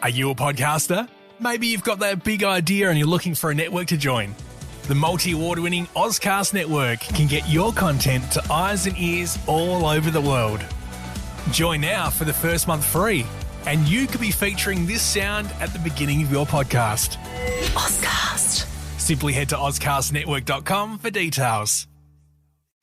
Are you a podcaster? Maybe you've got that big idea and you're looking for a network to join. The multi-award-winning Ozcast Network can get your content to eyes and ears all over the world. Join now for the first month free, and you could be featuring this sound at the beginning of your podcast. Ozcast. Simply head to ozcastnetwork.com for details.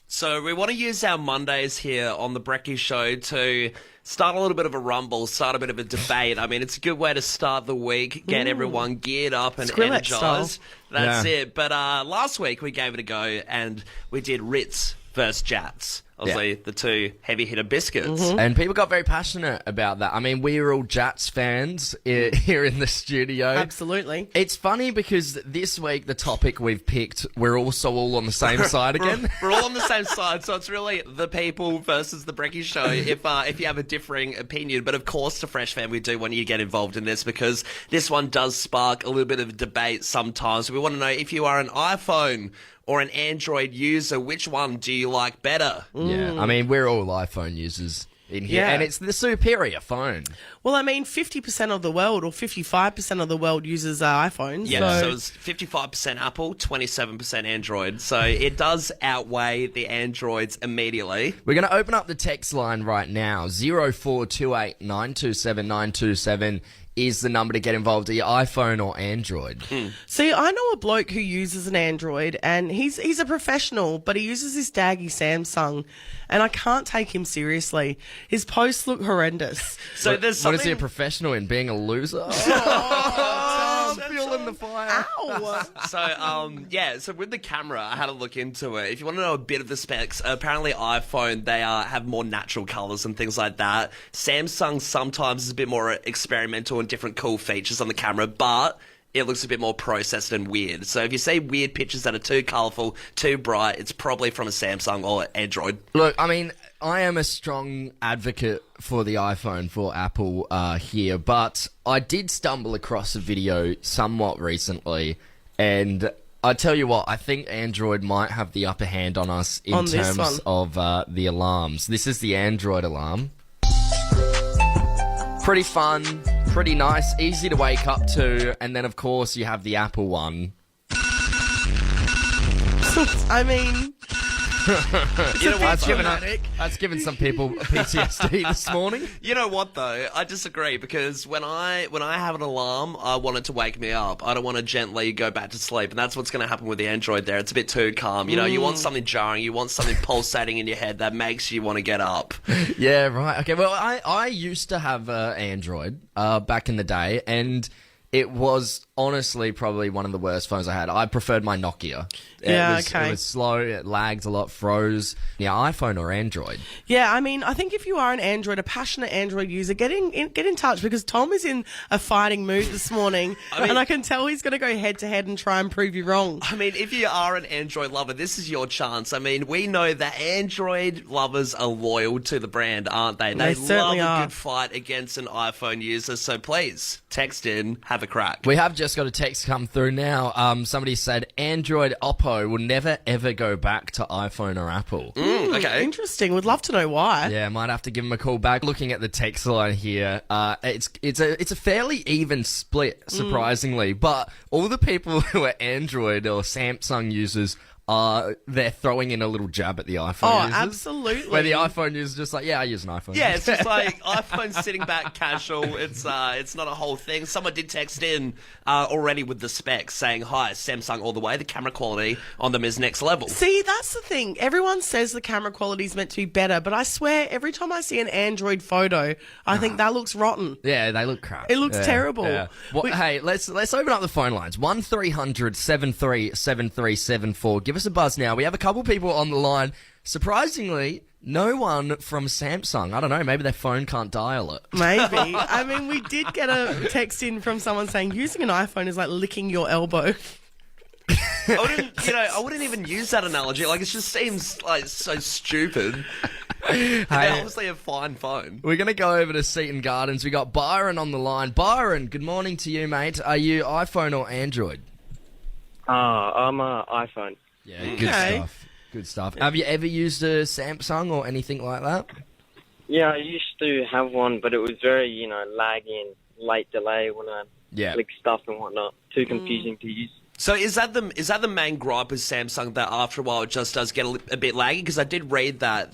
So we want to use our Mondays here on the Brekkie Show to start a little bit of a rumble, start a bit of a debate. I mean, it's a good way to start the week, get everyone geared up and Skrillex energized. style. That's it. But last week we gave it a go and we did Ritz versus Jats. Obviously, the two heavy hitter biscuits. And people got very passionate about that. I mean, we were all Jats fans here in the studio. Absolutely. It's funny because this week, the topic we've picked, we're also all on the same side again. We're all on the same side, so it's really the people versus the Brekkie Show if you have a differing opinion. But of course, to Fresh Fan, we do want you to get involved in this because this one does spark a little bit of debate sometimes. We want to know if you are an iPhone or an Android user, which one do you like better? Yeah, I mean, we're all iPhone users in here, and it's the superior phone. Well, I mean, 50% of the world or 55% of the world uses iPhones. Yeah, so it's 55% Apple, 27% Android. So it does outweigh the Androids immediately. We're going to open up the text line right now. 0428 927 927 is the number to get involved. Are you iPhone or Android? See, I know a bloke who uses an Android, and he's a professional, but he uses this daggy Samsung, and I can't take him seriously. His posts look horrendous. So there's something... What is he a professional in? Being a loser? I'm feeling the fire. Ow! So with the camera, I had a look into it. If you want to know a bit of the specs, apparently iPhone, they have more natural colours and things like that. Samsung sometimes is a bit more experimental and different cool features on the camera, but it looks a bit more processed and weird. So if you see weird pictures that are too colourful, too bright, it's probably from a Samsung or Android. Look, I mean, I am a strong advocate for the iPhone, for Apple here, but I did stumble across a video somewhat recently, and I tell you what, I think Android might have the upper hand on us in terms of the alarms. This is the Android alarm. Pretty fun, pretty nice, easy to wake up to, and then of course you have the Apple one. I mean... You know what, That's given some people PTSD this morning. You know what though? I disagree because when I have an alarm, I want it to wake me up. I don't want to gently go back to sleep, and that's what's going to happen with the Android there. It's a bit too calm. You know, you want something jarring, you want something pulsating in your head that makes you want to get up. Yeah, right. Okay, well, I used to have Android back in the day, and it was honestly probably one of the worst phones I had. I preferred my Nokia. It was slow, it lagged a lot, froze. Yeah, iPhone or Android? Yeah, I mean, I think if you are an Android, a passionate Android user, get in touch because Tom is in a fighting mood this morning, and I can tell he's going to go head-to-head and try and prove you wrong. I mean, if you are an Android lover, this is your chance. I mean, we know that Android lovers are loyal to the brand, aren't they? They certainly love are. a good fight against an iPhone user, so please, text in, have a crack. We have just got a text come through now. Somebody said Android Oppo will never ever go back to iPhone or Apple. Okay. Interesting. Would love to know why. Yeah, might have to give them a call back. Looking at the text line here, it's a fairly even split, surprisingly. But all the people who are Android or Samsung users they're throwing in a little jab at the iPhone users. Absolutely. Where the iPhone users are just like, yeah, I use an iPhone. Yeah, it's just like iPhone's sitting back casual. It's not a whole thing. Someone did text in already with the specs saying, hi, Samsung all the way. The camera quality on them is next level. See, that's the thing. Everyone says the camera quality is meant to be better, but I swear every time I see an Android photo, I think that looks rotten. Yeah, they look crap. It looks terrible. Yeah. Well, hey, let's open up the phone lines. 1300 737374. Give us a buzz now. We have a couple people on the line. Surprisingly, no one from Samsung. I don't know, maybe their phone can't dial it. Maybe. I mean, we did get a text in from someone saying using an iPhone is like licking your elbow. I wouldn't even use that analogy. Like, it just seems like so stupid. They obviously a fine phone. We're going to go over to Seaton Gardens. We got Byron on the line. Byron, good morning to you, mate. Are you iPhone or Android? I'm iPhone. Yeah, good stuff. Good stuff. Have you ever used a Samsung or anything like that? Yeah, I used to have one, but it was very, laggy and late delay when I click stuff and whatnot. Too confusing to use. So is that the main gripe with Samsung, that after a while it just does get a bit laggy? Because I did read that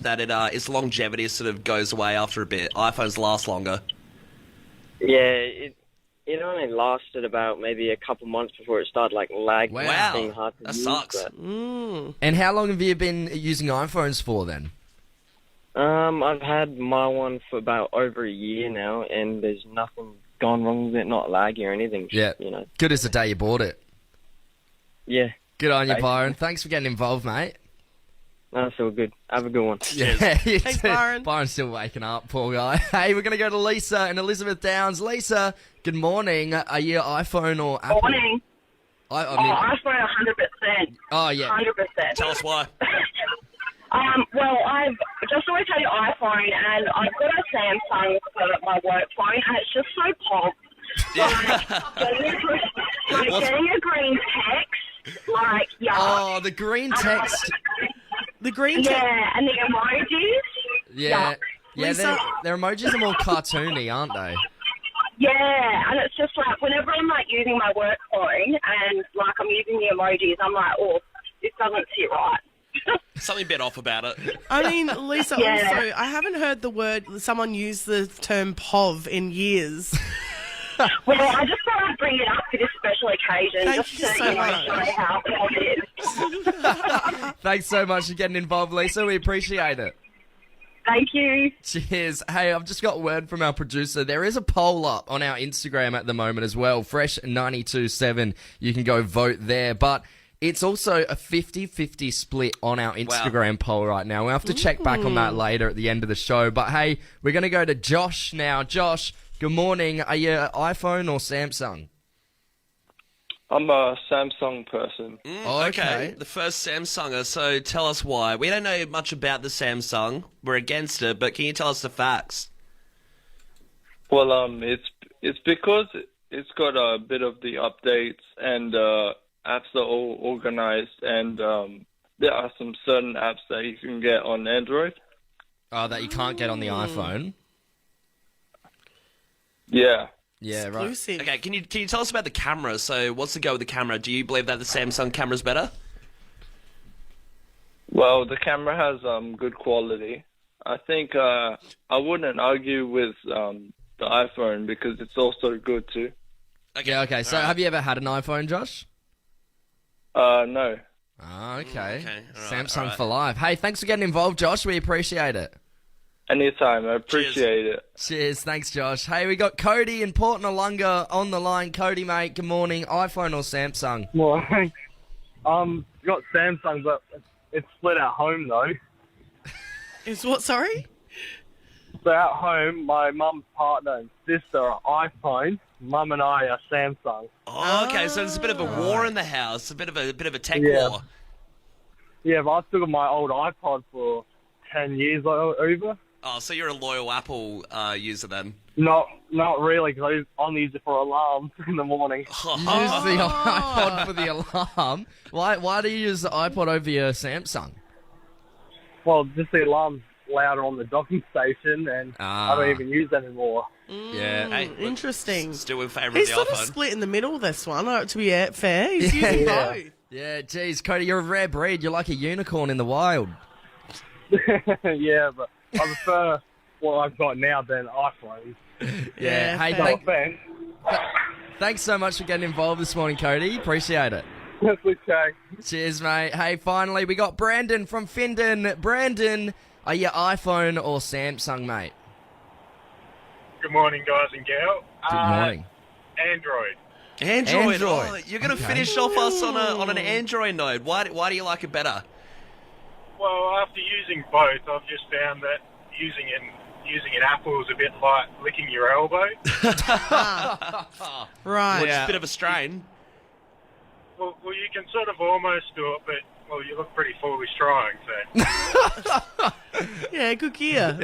its longevity sort of goes away after a bit. iPhones last longer. Yeah, it only lasted about maybe a couple months before it started lagging. Wow. Being hard to That use, sucks. but, And how long have you been using iPhones for then? I've had my one for about over a year now, and there's nothing gone wrong with it, not laggy or anything. Yeah. Good as the day you bought it. Yeah. Good on you, Thanks. Byron. Thanks for getting involved, mate. That's all good. Have a good one. Yeah, you Thanks, too. Byron. Byron's still waking up, poor guy. Hey, we're going to go to Lisa in Elizabeth Downs. Lisa, good morning. Are you iPhone or Apple? Morning. I mean, iPhone 100%. oh, yeah. 100%. Tell us why. Well, I've just always had an iPhone, and I've got a Samsung for my work phone, and it's just so pop. Getting a green text, Oh, the green text. The green text. Yeah, and the emojis. Yeah. Yeah, Lisa- their emojis are more cartoony, aren't they? Yeah, and it's just whenever I'm using my work phone and I'm using the emojis, I'm like, oh, this doesn't sit right. Something a bit off about it. I mean, Lisa, Yeah. also, I haven't heard someone use the term POV in years. Well, I just thought I'd bring it up for this special occasion, Thank just you to so much. show how pop it is. Thanks so much for getting involved, Lisa. We appreciate it. Thank you. Cheers. Hey, I've just got word from our producer. There is a poll up on our Instagram at the moment as well. Fresh927. You can go vote there. But it's also a 50-50 split on our Instagram poll right now. We'll have to check back on that later at the end of the show. But hey, we're going to go to Josh now. Josh, good morning. Are you iPhone or Samsung? I'm a Samsung person. Okay. The first Samsunger, so tell us why. We don't know much about the Samsung. We're against it, but can you tell us the facts? Well, it's because it's got a bit of the updates and apps are all organized, and there are some certain apps that you can get on Android. Oh, that you can't get on the iPhone? Yeah. Yeah, right. Exclusive. Okay, can you tell us about the camera? So what's the go with the camera? Do you believe that the Samsung camera's better? Well, the camera has good quality. I think I wouldn't argue with the iPhone because it's also good too. Yeah, okay. So have you ever had an iPhone, Josh? No. Oh, okay. Okay, all right, Samsung all right. for life. Hey, thanks for getting involved, Josh. We appreciate it. Anytime. I appreciate it. Cheers. Thanks, Josh. Hey, we got Cody in Port Noarlunga on the line. Cody, mate, good morning. iPhone or Samsung? Morning. Got Samsung, but it's split at home though. Is what, sorry? So at home, my mum's partner and sister are iPhone. Mum and I are Samsung. Oh, okay, so there's a bit of a war in the house, a bit of a tech Yeah. war. Yeah, but I've still got my old iPod for 10 years over. Oh, so you're a loyal Apple user then? Not really, because I only use it for alarms in the morning. You use the iPod for the alarm. Why do you use the iPod over your Samsung? Well, just the alarm's louder on the docking station, and I don't even use that anymore. Yeah. Hey, look, Interesting. Still in favour He's of the sort of iPhone. split in the middle, this one, to be fair. He's using Yeah. both. Yeah, geez, Cody, you're a rare breed. You're like a unicorn in the wild. Yeah, but I prefer what I've got now than iPhones. Yeah, Hey, fair. Thanks. thanks so much for getting involved this morning, Cody. Appreciate it. That's okay. Cheers, mate. Hey, finally, we got Brandon from Findon. Brandon, are you iPhone or Samsung, mate? Good morning, guys and gal. Good morning. Android. Android. Android. Oh, you're going to finish off us on an Android note. Why do you like it better? Well, after using both, I've just found that using an Apple is a bit like licking your elbow. Right. Which is a bit of a strain. Well, you can sort of almost do it, but you look pretty foolish trying. So Yeah, good gear.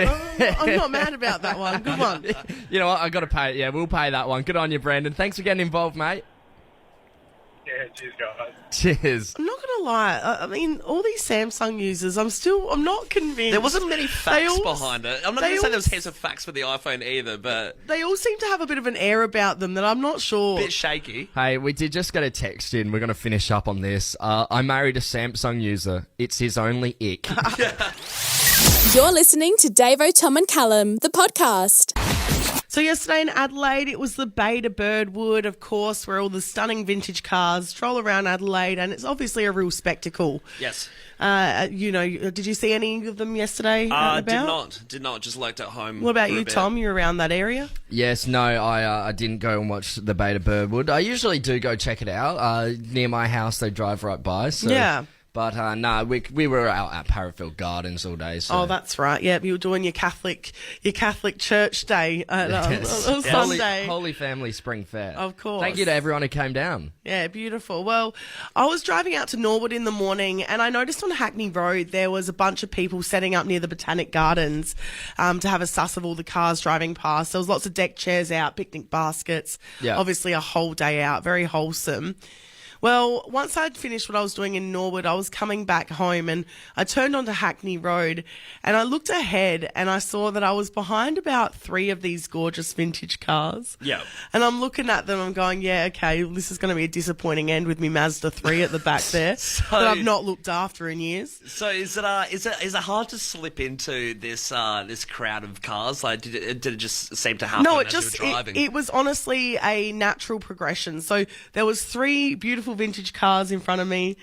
I'm not mad about that one. Good one. You know what? I got to pay it. Yeah, we'll pay that one. Good on you, Brandon. Thanks for getting involved, mate. yeah, Cheers, guys. Cheers. I'm not going to lie. I mean, all these Samsung users, I'm not convinced. There wasn't many facts all- behind it. I'm not going to say there was heaps of facts for the iPhone either, but They all seem to have a bit of an air about them that I'm not sure. a bit shaky. Hey, we did just get a text in. We're going to finish up on this. I married a Samsung user. It's his only ick. You're listening to Davo, Tom and Callum, the podcast. So yesterday in Adelaide, it was the Bay to Burwood, of course, where all the stunning vintage cars stroll around Adelaide, and it's obviously a real spectacle. Yes. Did you see any of them yesterday? Out and about? Did not. Just lurked at home. What about for a you, bit. Tom? You around that area? Yes, no, I didn't go and watch the Bay to Burwood. I usually do go check it out. Near my house, they drive right by. So. Yeah. But no, we were out at Parafield Gardens all day. So. Oh, that's right. Yeah, you were doing your Catholic Church Day on Sunday. Holy Family Spring Fair. Of course. Thank you to everyone who came down. Yeah, beautiful. Well, I was driving out to Norwood in the morning and I noticed on Hackney Road there was a bunch of people setting up near the Botanic Gardens to have a suss of all the cars driving past. There was lots of deck chairs out, picnic baskets. Yeah. Obviously a whole day out, very wholesome. Well, once I'd finished what I was doing in Norwood, I was coming back home and I turned onto Hackney Road and I looked ahead and I saw that I was behind about 3 of these gorgeous vintage cars. Yeah. And I'm looking at them, I'm going, yeah, okay, this is going to be a disappointing end with me Mazda 3 at the back there that I've not looked after in years. So is it hard to slip into this crowd of cars? Like, did it just seem to happen No, as you were driving? it was honestly a natural progression. So there was 3 beautiful vintage cars in front of me,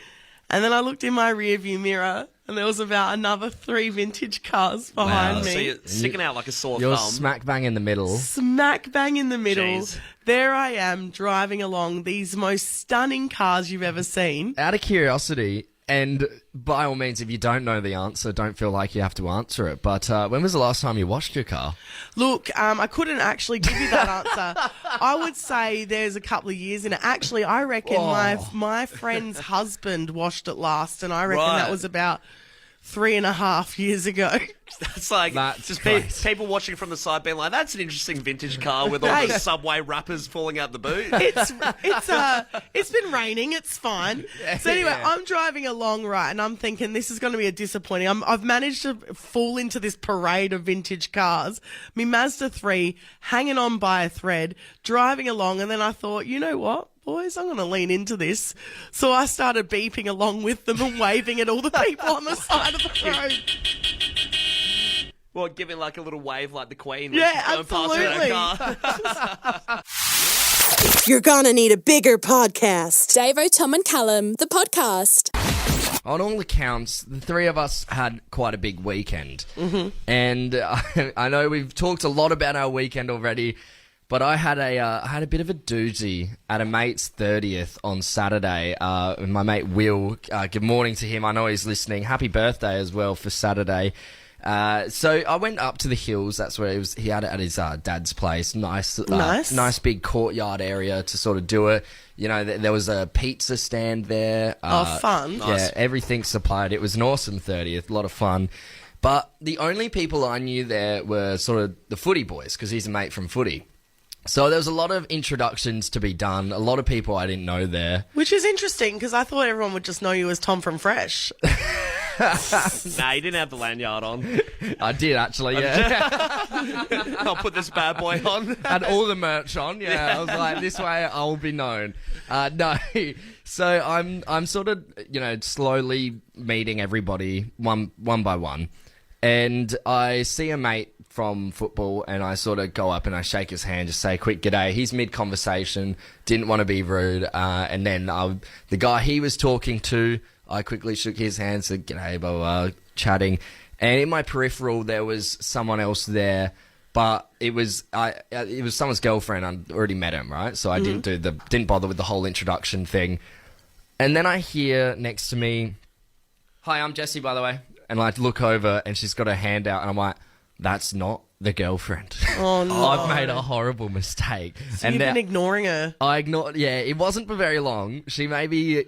and then I looked in my rear view mirror, and there was about another 3 vintage cars behind me. So you're sticking out like a sore You're thumb. smack bang in the middle. Smack bang in the middle. Jeez. There I am driving along these most stunning cars you've ever seen. Out of curiosity, and by all means, if you don't know the answer, don't feel like you have to answer it. But when was the last time you washed your car? Look, I couldn't actually give you that answer. I would say there's a couple of years in it. Actually, I reckon my friend's husband washed it last, and I reckon that was about 3.5 years ago. It's like That's just great. people watching from the side being like, that's an interesting vintage car with all the Subway wrappers falling out the boot. It's been raining. It's fine. So anyway, I'm driving along, right, and I'm thinking this is going to be a disappointing. I've managed to fall into this parade of vintage cars. Me Mazda 3 hanging on by a thread, driving along, and then I thought, you know what? Boys, I'm going to lean into this. So I started beeping along with them and waving at all the people on the side of the road. Well, giving like a little wave like the Queen. when Yeah, she's going past in her car. You're gonna need a bigger podcast. Davo, Tom and Callum, the podcast. On all accounts, the 3 of us had quite a big weekend. Mm-hmm. And I know we've talked a lot about our weekend already, but I had a bit of a doozy at a mate's 30th on Saturday. My mate Will, good morning to him. I know he's listening. Happy birthday as well for Saturday. So I went up to the hills. That's where he had it at his dad's place. Nice big courtyard area to sort of do it. You know, there was a pizza stand there. Fun. Yeah, Nice. everything supplied. It was an awesome 30th, a lot of fun. But the only people I knew there were sort of the footy boys, because he's a mate from footy. So there was a lot of introductions to be done. A lot of people I didn't know there. Which is interesting because I thought everyone would just know you as Tom from Fresh. Nah, you didn't have the lanyard on. I did actually, yeah. I'll put this bad boy on. Had all the merch on, yeah. I was like, this way I'll be known. No, so I'm sort of, slowly meeting everybody one by one. And I see a mate from football and I sort of go up and I shake his hand, just say a quick g'day. He's mid-conversation, didn't want to be rude. And then the guy he was talking to, I quickly shook his hand, said g'day, blah, blah, blah, chatting. And in my peripheral, there was someone else there, but it was someone's girlfriend. I'd already met him, right? So I didn't bother with the whole introduction thing. And then I hear next to me, "Hi, I'm Jessie, by the way." And I look over and she's got her hand out and I'm like, that's not the girlfriend. Oh, no. I've made a horrible mistake. So you've been ignoring her. I ignored. Yeah, it wasn't for very long. She maybe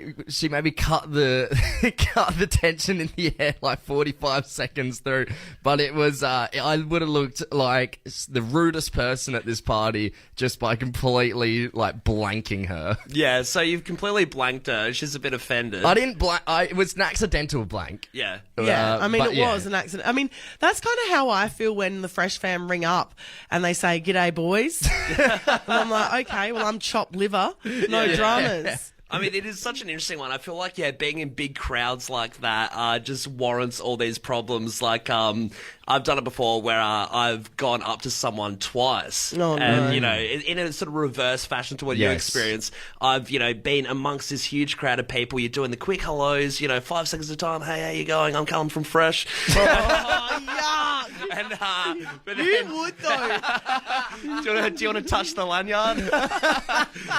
cut the cut the tension in the air like 45 seconds through. But it was. I would have looked like the rudest person at this party just by completely like blanking her. Yeah, so you've completely blanked her. She's a bit offended. I didn't blank. It was an accidental blank. Yeah. Yeah, I mean, it was an accident. I mean, that's kind of how I feel when the Fresh fam ring up and they say, "G'day, boys." And I'm like, okay, well, I'm chopped liver. No dramas. I mean, it is such an interesting one. I feel like, being in big crowds like that just warrants all these problems. Like, I've done it before where I've gone up to someone twice. Oh, and, no. you know, in a sort of reverse fashion to what you experienced. I've, been amongst this huge crowd of people. You're doing the quick hellos, 5 seconds at a time. Hey, how you going? I'm Callum from Fresh. Oh, yuck. And, but You then, would, though. do you want to touch the lanyard?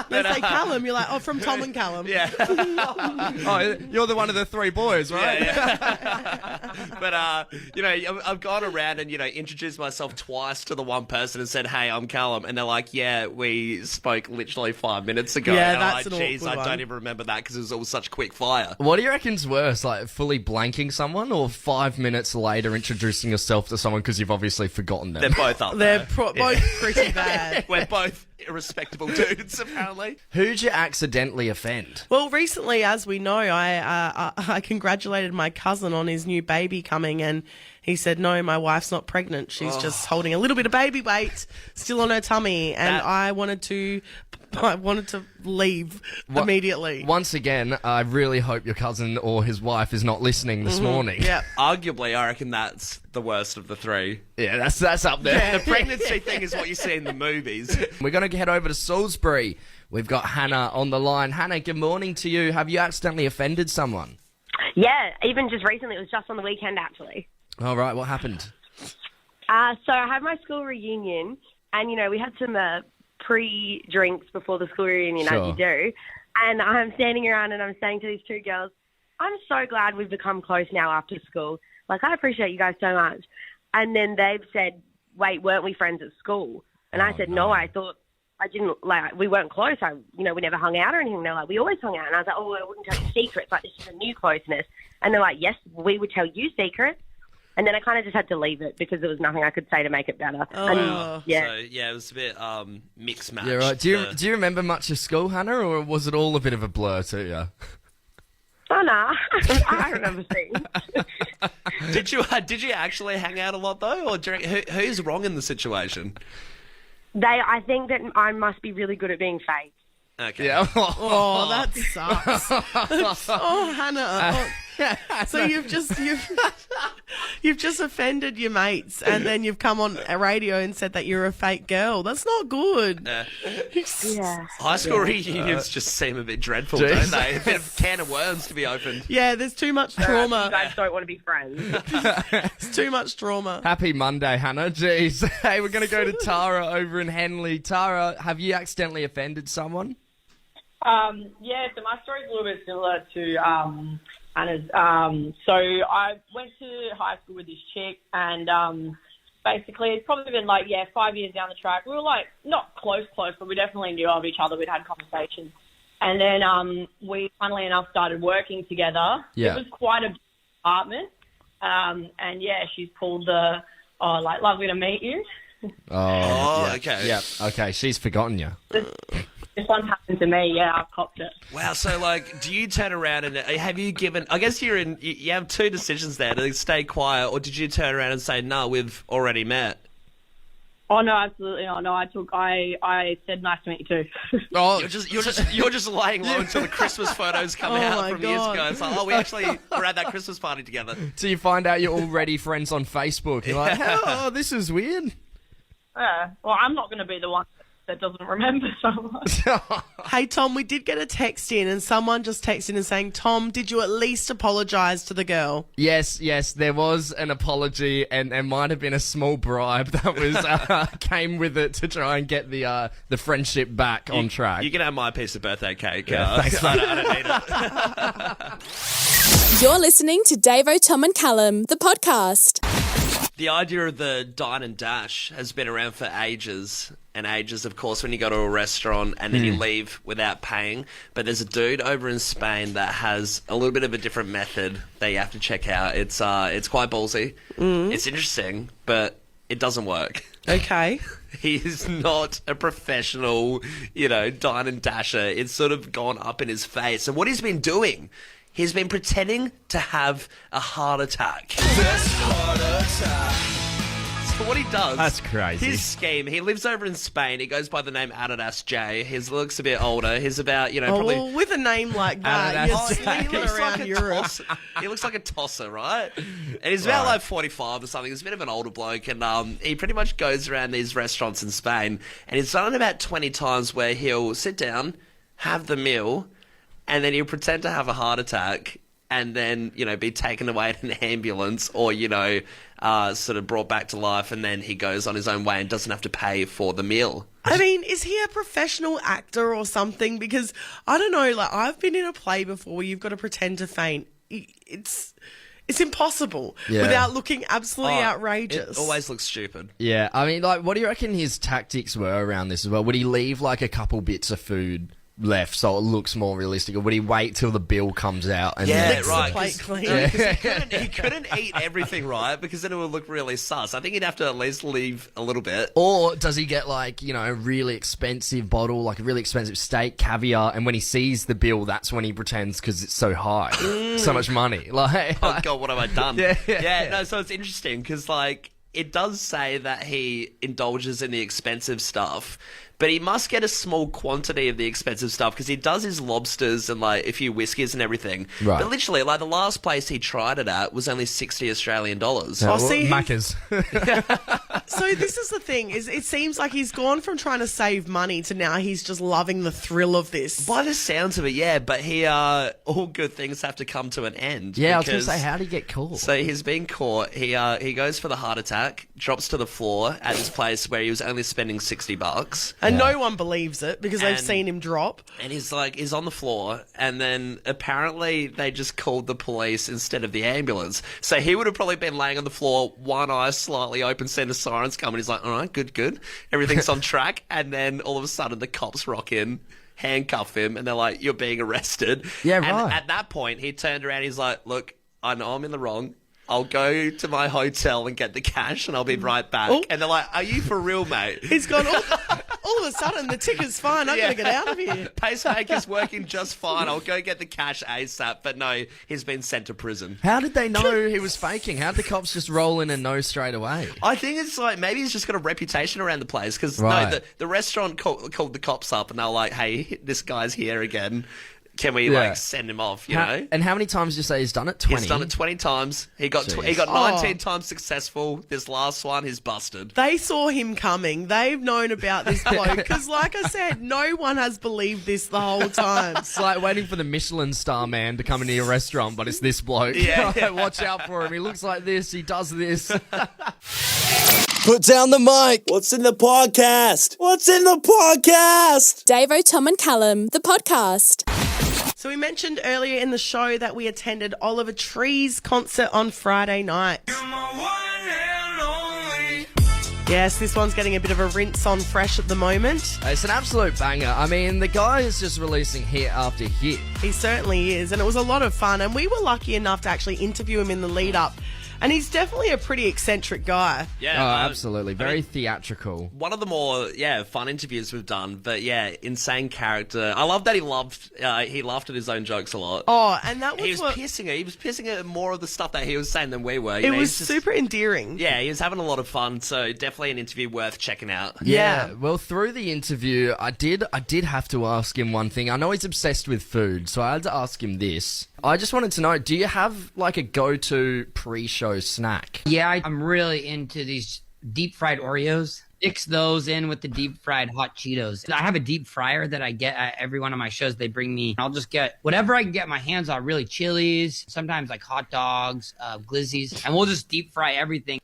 They say Callum, you're like, oh, from Tom and Callum. Yeah. Oh, you're the one of the three boys, right? Yeah. But, I've gone around and, introduced myself twice to the one person and said, hey, I'm Callum. And they're like, yeah, we spoke literally 5 minutes ago. Yeah, and that's I'm an like, geez, awkward I don't one. even remember that because it was all such quick fire. What do you reckon's worse, like fully blanking someone or 5 minutes later introducing yourself to someone because you've obviously forgotten them? They're both up They're there. both pretty bad. We're both irrespectable dudes, apparently. Who'd you accidentally offend? Well, recently, as we know, I congratulated my cousin on his new baby coming, and he said, no, my wife's not pregnant. She's just holding a little bit of baby weight still on her tummy. And I wanted to leave immediately. Once again, I really hope your cousin or his wife is not listening this morning. Yeah. Arguably, I reckon that's the worst of the three. Yeah, that's up there. The pregnancy thing is what you see in the movies. We're going to head over to Salisbury. We've got Hannah on the line. Hannah, good morning to you. Have you accidentally offended someone? Yeah, even just recently. It was just on the weekend, actually. All right, what happened? So I had my school reunion, and, we had some pre-drinks before the school reunion, as you do. And I'm standing around and I'm saying to these two girls, I'm so glad we've become close now after school. Like, I appreciate you guys so much. And then they've said, wait, weren't we friends at school? And I said, no, I thought I didn't, we weren't close. We never hung out or anything. They're like, we always hung out. And I was like, oh, I wouldn't tell you secrets. Like, this is a new closeness. And they're like, yes, we would tell you secrets. And then I kind of just had to leave it because there was nothing I could say to make it better. So, it was a bit mixed match. Yeah, right. Do you remember much of school, Hannah, or was it all a bit of a blur to you? Oh, no. I remember things. Did you actually hang out a lot, though? Or who's wrong in the situation? I think that I must be really good at being fake. Okay. Yeah. Oh, that sucks. Oh, Hannah. So you've just offended your mates, and then you've come on a radio and said that you're a fake girl. That's not good. Yeah. High school reunions just seem a bit dreadful, don't they? A bit of can of worms to be opened. Yeah, there's too much trauma. You guys don't want to be friends. It's too much trauma. Happy Monday, Hannah. Jeez. Hey, we're going to go to Tara over in Henley. Tara, have you accidentally offended someone? Yeah, so my story's a little bit similar to Anna's. So I went to high school with this chick, and basically it's probably been 5 years down the track. We were not close, but we definitely knew of each other. We'd had conversations. And then we, funnily enough, started working together. Yeah. It was quite a big apartment. And yeah, she's pulled the, lovely to meet you. Oh, okay. Yeah, okay. She's forgotten you. This one happened to me, yeah, I've copped it. Wow, so do you turn around and have you given, I guess you have two decisions there, to stay quiet, or did you turn around and say, no, we've already met? Oh no, absolutely not. No, I said nice to meet you too. Oh, you're just laying low until the Christmas photos come out from years ago. It's like, we actually were at that Christmas party together. So you find out you're already friends on Facebook. You're like, oh, this is weird. Yeah, well, I'm not going to be the one that doesn't remember so much. Hey, Tom, we did get a text in, and someone just texted in saying, Tom, did you at least apologise to the girl? Yes, there was an apology, and there might have been a small bribe that was came with it to try and get the friendship back on track. You can have my piece of birthday cake. Thanks, I don't need it. You're listening to Davo, Tom and Callum, the podcast. The idea of the dine and dash has been around for ages and ages, of course, when you go to a restaurant and then you leave without paying. But there's a dude over in Spain that has a little bit of a different method that you have to check out. It's quite ballsy. It's interesting, but it doesn't work. Okay. He's not a professional, dine and dasher. It's sort of gone up in his face. And what he's been doing, he's been pretending to have a heart attack. So what he does... That's crazy. His scheme, he lives over in Spain. He goes by the name Adidas J. His looks a bit older. He's about, probably... Well, with a name like that, you're slinging around Europe. He looks like a tosser, right? And he's about like 45 or something. He's a bit of an older bloke. And he pretty much goes around these restaurants in Spain. And he's done it about 20 times where he'll sit down, have the meal, and then he'll pretend to have a heart attack and then, be taken away in an ambulance or, sort of brought back to life, and then he goes on his own way and doesn't have to pay for the meal. I mean, is he a professional actor or something? Because, I don't know, like, I've been in a play before where you've got to pretend to faint. It's impossible without looking absolutely outrageous. It always looks stupid. Yeah, I mean, like, what do you reckon his tactics were around this as well? Would he leave, like, a couple bits of food left so it looks more realistic, or would he wait till the bill comes out and licks right, the plate clean? He couldn't eat everything, right? Because then it would look really sus. I think he'd have to at least leave a little bit. Or does he get like, a really expensive bottle, like a really expensive steak, caviar, and when he sees the bill, that's when he pretends because it's so high, so much money. Like, oh God, what have I done? Yeah. No, so it's interesting because like it does say that he indulges in the expensive stuff, but he must get a small quantity of the expensive stuff because he does his lobsters and like a few whiskies and everything. Right. But literally, like the last place he tried it at was only $60 Australian. See, Macca's. So this is the thing, is it seems like he's gone from trying to save money to now he's just loving the thrill of this. By the sounds of it, yeah, but all good things have to come to an end. Yeah, I was going to say, how did he get caught? So he's been caught. He goes for the heart attack, drops to the floor at this place where he was only spending $60. And no one believes it because they've seen him drop. And he's on the floor, and then apparently they just called the police instead of the ambulance. So he would have probably been laying on the floor, one eye slightly open, seen the sirens come, and he's like, all right, good. Everything's on track. And then all of a sudden the cops rock in, handcuff him, and they're like, you're being arrested. Yeah, and right. at that point, he turned around, he's like, look, I know I'm in the wrong. I'll go to my hotel and get the cash and I'll be right back. Oh. And they're like, are you for real, mate? He's gone, all of a sudden, the ticker's fine. I'm going to get out of here. Pacemaker's working just fine. I'll go get the cash ASAP. But no, he's been sent to prison. How did they know he was faking? How did the cops just roll in and know straight away? I think it's like, maybe he's just got a reputation around the place. Because the restaurant called the cops up and they're like, hey, this guy's here again. Can we send him off? You know? And how many times did you say he's done it? 20? He's done it 20 times. He got 19 times successful. This last one, he's busted. They saw him coming. They've known about this bloke because, like I said, no one has believed this the whole time. It's like waiting for the Michelin star man to come into your restaurant, but it's this bloke. Yeah. Watch out for him. He looks like this. He does this. Put down the mic. What's in the podcast? What's in the podcast? Davo, Tom and Callum, the podcast. So we mentioned earlier in the show that we attended Oliver Tree's concert on Friday night. Yes, this one's getting a bit of a rinse on fresh at the moment. It's an absolute banger. I mean, the guy is just releasing hit after hit. He certainly is, and it was a lot of fun, and we were lucky enough to actually interview him in the lead up. And he's definitely a pretty eccentric guy. Yeah, absolutely. Very theatrical. One of the more, fun interviews we've done. But, insane character. I love that he laughed at his own jokes a lot. Oh, and that was He was pissing it. He was pissing at more of the stuff that he was saying than we were. It was super endearing. Yeah, he was having a lot of fun. So, definitely an interview worth checking out. Yeah. Well, through the interview, I did have to ask him one thing. I know he's obsessed with food, so I had to ask him this. I just wanted to know, do you have like a go-to pre-show snack? Yeah, I'm really into these deep-fried Oreos. Mix those in with the deep-fried hot Cheetos. I have a deep fryer that I get at every one of my shows. They bring me, I'll just get whatever I can get my hands on, really chilies, sometimes like hot dogs, glizzies, and we'll just deep fry everything.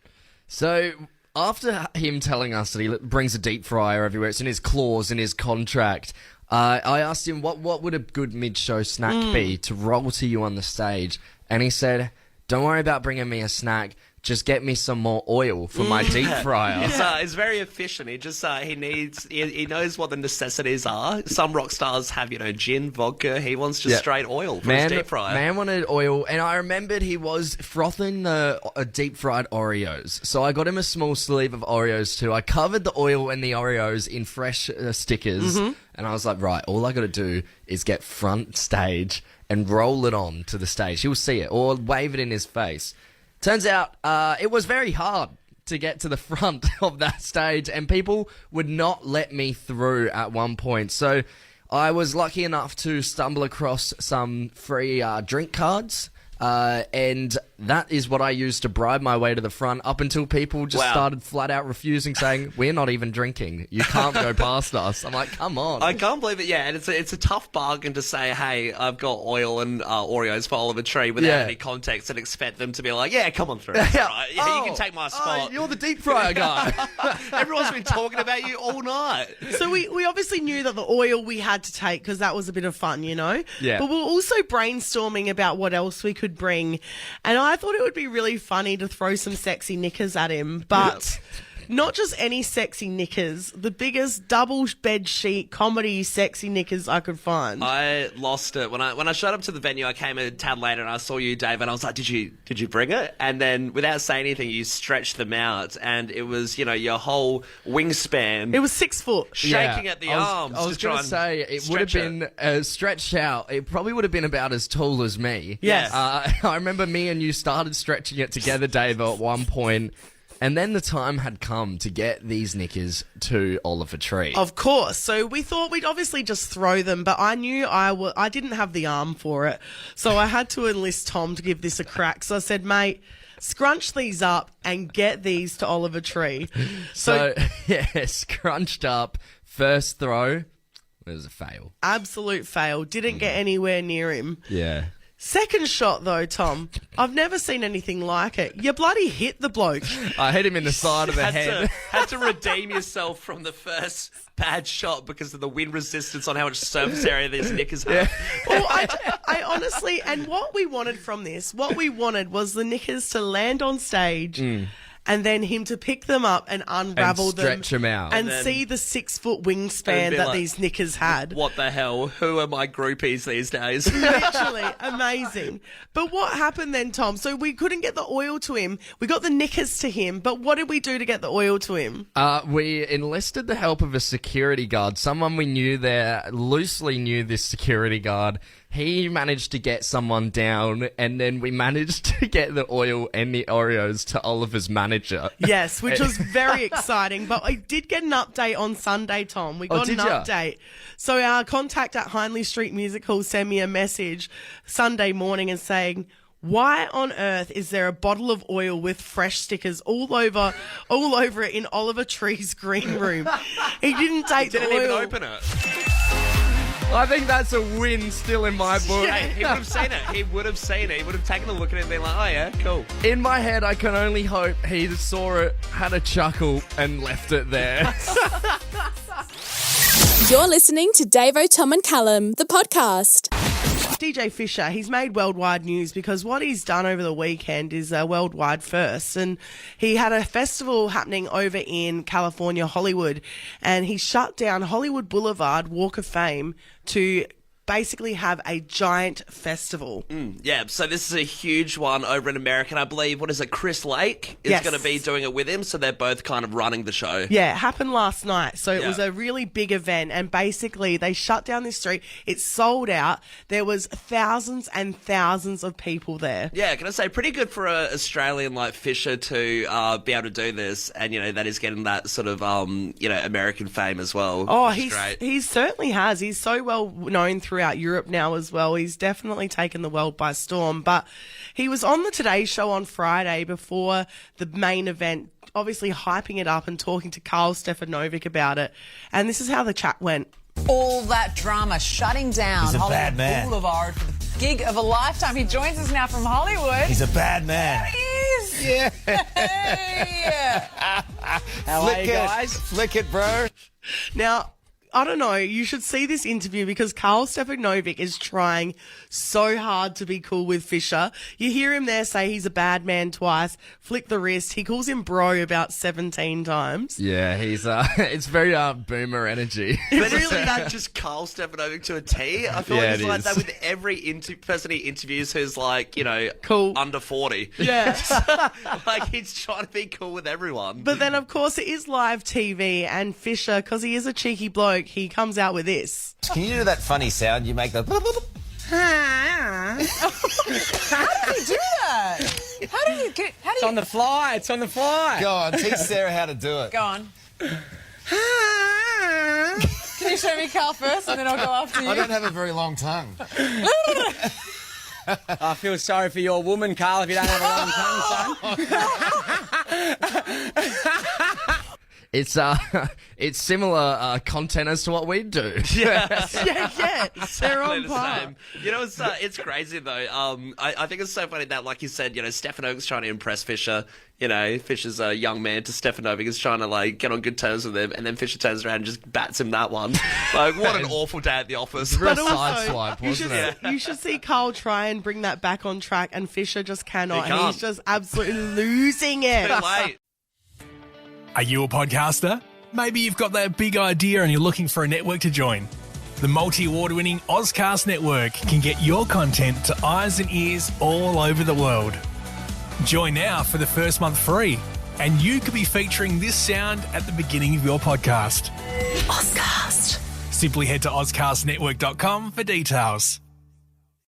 So after him telling us that he brings a deep fryer everywhere, it's in his clause, in his contract, I asked him what would a good mid-show snack be to roll to you on the stage, and he said, don't worry about bringing me a snack, just get me some more oil for my deep fryer. It's very efficient. He just he knows what the necessities are. Some rock stars have gin, vodka. He wants just straight oil for his deep fryer. Man wanted oil, and I remembered he was frothing the deep fried Oreos. So I got him a small sleeve of Oreos too. I covered the oil and the Oreos in fresh stickers, and I was like, right, all I got to do is get front stage and roll it on to the stage. He'll see it, or wave it in his face. Turns out it was very hard to get to the front of that stage, and people would not let me through at one point. So I was lucky enough to stumble across some free drink cards, and that is what I used to bribe my way to the front up until people just started flat out refusing, saying, we're not even drinking. You can't go past us. I'm like, come on. I can't believe it. Yeah, and it's a tough bargain to say, hey, I've got oil and Oreos for Oliver Tree without any context and expect them to be like, yeah, come on through. Right. Yeah, you can take my spot. You're the deep fryer guy. Everyone's been talking about you all night. So we obviously knew that the oil we had to take because that was a bit of fun, Yeah. But we were also brainstorming about what else we could bring. And I thought it would be really funny to throw some sexy knickers at him, but not just any sexy knickers, the biggest double bed sheet comedy sexy knickers I could find. I lost it. When I showed up to the venue, I came a tad later and I saw you, Dave, and I was like, did you bring it? And then without saying anything, you stretched them out, and it was, your whole wingspan. It was 6 foot. Shaking at the arms. I was going to say, it would have been stretched out. It probably would have been about as tall as me. Yes. I remember me and you started stretching it together, Dave, at one point. And then the time had come to get these knickers to Oliver Tree. Of course. So we thought we'd obviously just throw them, but I knew I didn't have the arm for it. So I had to enlist Tom to give this a crack. So I said, mate, scrunch these up and get these to Oliver Tree. So scrunched up, first throw, it was a fail. Absolute fail. Didn't get anywhere near him. Yeah. Second shot, though, Tom, I've never seen anything like it. You bloody hit the bloke. I hit him in the side of the head. Had to redeem yourself from the first bad shot because of the wind resistance on how much surface area these knickers have. Well, I honestly, and what we wanted from this, was the knickers to land on stage and then him to pick them up and unravel and stretch them out. And see the 6 foot wingspan that these knickers had. What the hell? Who are my groupies these days? Literally amazing. But what happened then, Tom? So we couldn't get the oil to him. We got the knickers to him, but what did we do to get the oil to him? We enlisted the help of a security guard, someone we knew there, loosely knew this security guard. He managed to get someone down, and then we managed to get the oil and the Oreos to Oliver's manager. Yes, which was very exciting. But I did get an update on Sunday, Tom. We got an update. So our contact at Hindley Street Music Hall sent me a message Sunday morning and saying, why on earth is there a bottle of oil with fresh stickers all over it in Oliver Tree's green room? He didn't take the oil. Didn't even open it. I think that's a win still in my book. Yeah, he would have seen it. He would have seen it. He would have taken a look at it and been like, oh yeah, cool. In my head, I can only hope he saw it, had a chuckle, and left it there. You're listening to Davo, Tom and Callum, the podcast. DJ Fisher, he's made worldwide news because what he's done over the weekend is a worldwide first. And he had a festival happening over in California, Hollywood, and he shut down Hollywood Boulevard Walk of Fame to basically have a giant festival. Yeah, so this is a huge one over in America. And I believe, what is it, Chris Lake is going to be doing it with him, so they're both kind of running the show. Yeah, it happened last night, so it was a really big event, and basically they shut down this street. It sold out. There was thousands and thousands of people there. Yeah, can I say, pretty good for an Australian like Fisher to be able to do this, and, that he's getting that sort of, American fame as well. Oh, he certainly has. He's so well known throughout Europe now as well. He's definitely taken the world by storm. But he was on the Today Show on Friday before the main event, obviously hyping it up and talking to Carl Stefanovic about it. And this is how the chat went. All that drama shutting down Hollywood Boulevard for the gig of a lifetime. He joins us now from Hollywood. He's a bad man. There he is. Yeah. Hey. How are you guys? Flick it, bro. Now, I don't know, you should see this interview because Karl Stefanovic is trying so hard to be cool with Fisher. You hear him there say he's a bad man twice, flick the wrist. He calls him bro about 17 times. Yeah, he's it's very boomer energy. But isn't that just Karl Stefanovic to a T? I feel like he's like that with every person he interviews who's like, cool, under 40. Yeah. Like he's trying to be cool with everyone. But then, of course, it is live TV, and Fisher, because he is a cheeky bloke, he comes out with this. Can you do that funny sound? You make the... How did you do that? How do you... It's on the fly. It's on the fly. Go on. Teach Sarah how to do it. Go on. Can you show me Karl first, and then I'll go after you? I don't have a very long tongue. I feel sorry for your woman, Karl, if you don't have a long tongue, son. It's similar content as to what we do. Yeah. They're on par. It's crazy though. I think it's so funny that, like you said, Stefanovic's trying to impress Fisher. Fisher's a young man to Stefanovic is trying to like get on good terms with him, and then Fisher turns around and just bats him that one. Like, what an awful day at the office. Real sideswipe, wasn't it? You should see Karl try and bring that back on track, and Fisher just cannot. He can't. He's just absolutely losing it. Too late. Are you a podcaster? Maybe you've got that big idea and you're looking for a network to join. The multi-award-winning Ozcast Network can get your content to eyes and ears all over the world. Join now for the first month free, and you could be featuring this sound at the beginning of your podcast. Ozcast. Simply head to ozcastnetwork.com for details.